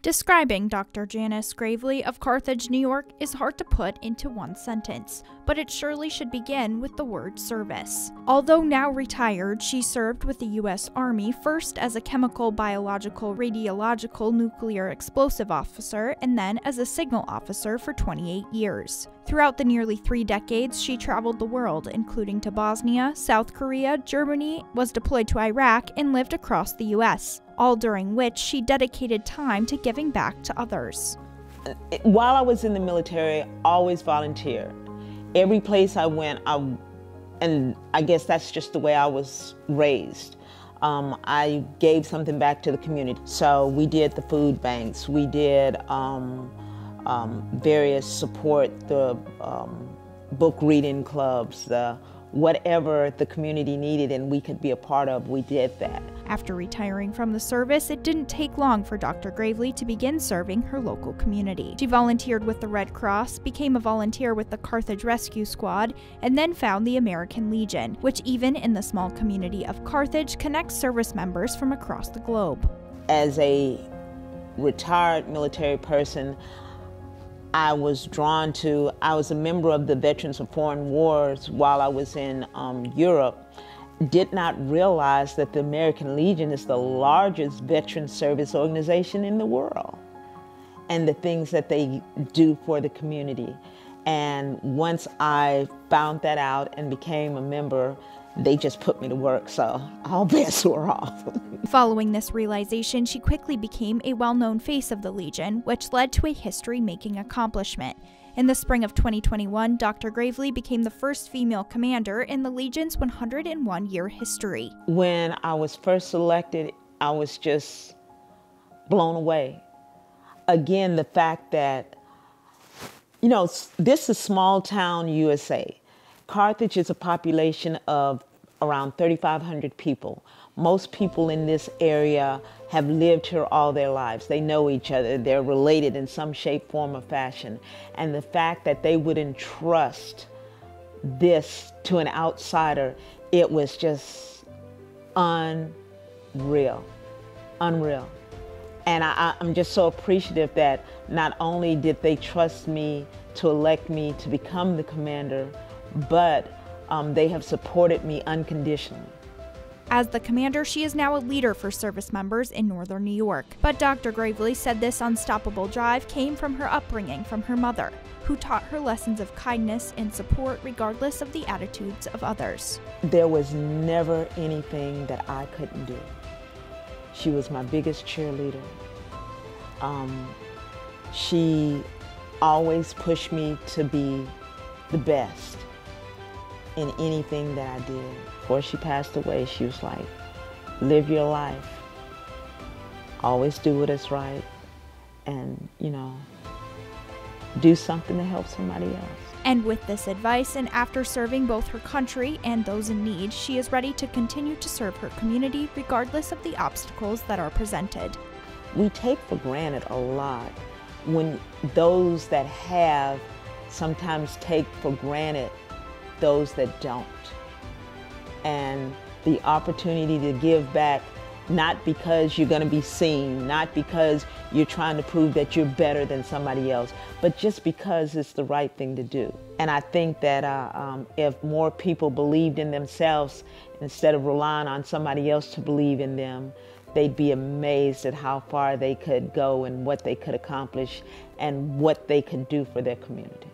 Describing Dr. Janice Gravely of Carthage, New York is hard to put into one sentence, but it surely should begin with the word service. Although now retired, she served with the U.S. Army, first as a chemical, biological, radiological nuclear explosive officer, and then as a signal officer for 28 years. Throughout the nearly 3 decades, she traveled the world, including to Bosnia, South Korea, Germany, was deployed to Iraq, and lived across the U.S., all during which she dedicated time to giving back to others. While I was in the military, I always volunteered. Every place I went, and I guess that's just the way I was raised. I gave something back to the community. So we did the food banks, we did various support, the book reading clubs, whatever the community needed and we could be a part of, we did that. After retiring from the service, it didn't take long for Dr. Gravely to begin serving her local community. She volunteered with the Red Cross, became a volunteer with the Carthage Rescue Squad, and then found the American Legion, which even in the small community of Carthage connects service members from across the globe. As a retired military person, I was a member of the Veterans of Foreign Wars while I was in Europe. Did not realize that the American Legion is the largest veteran service organization in the world, and the things that they do for the community. And once I found that out and became a member, they just put me to work, so all bets were off. Following this realization, she quickly became a well-known face of the Legion, which led to a history-making accomplishment. In the spring of 2021, Dr. Gravely became the first female commander in the Legion's 101-year history. When I was first selected, I was just blown away. Again, the fact that, you know, this is small town USA. Carthage is a population of around 3,500 people. Most people in this area have lived here all their lives. They know each other. They're related in some shape, form, or fashion. And the fact that they would entrust this to an outsider, it was just unreal, unreal. And I'm just so appreciative that not only did they trust me to elect me to become the commander, but they have supported me unconditionally. As the commander, she is now a leader for service members in northern New York. But Dr. Gravely said this unstoppable drive came from her upbringing from her mother, who taught her lessons of kindness and support regardless of the attitudes of others. There was never anything that I couldn't do. She was my biggest cheerleader. She always pushed me to be the best in anything that I did. Before she passed away, she was like, live your life. Always do what is right. And, you know, do something to help somebody else. And with this advice, and after serving both her country and those in need, she is ready to continue to serve her community regardless of the obstacles that are presented. We take for granted a lot when those that have sometimes take for granted those that don't. And the opportunity to give back, not because you're going to be seen, not because you're trying to prove that you're better than somebody else, but just because it's the right thing to do. And I think that if more people believed in themselves instead of relying on somebody else to believe in them, they'd be amazed at how far they could go and what they could accomplish and what they could do for their community.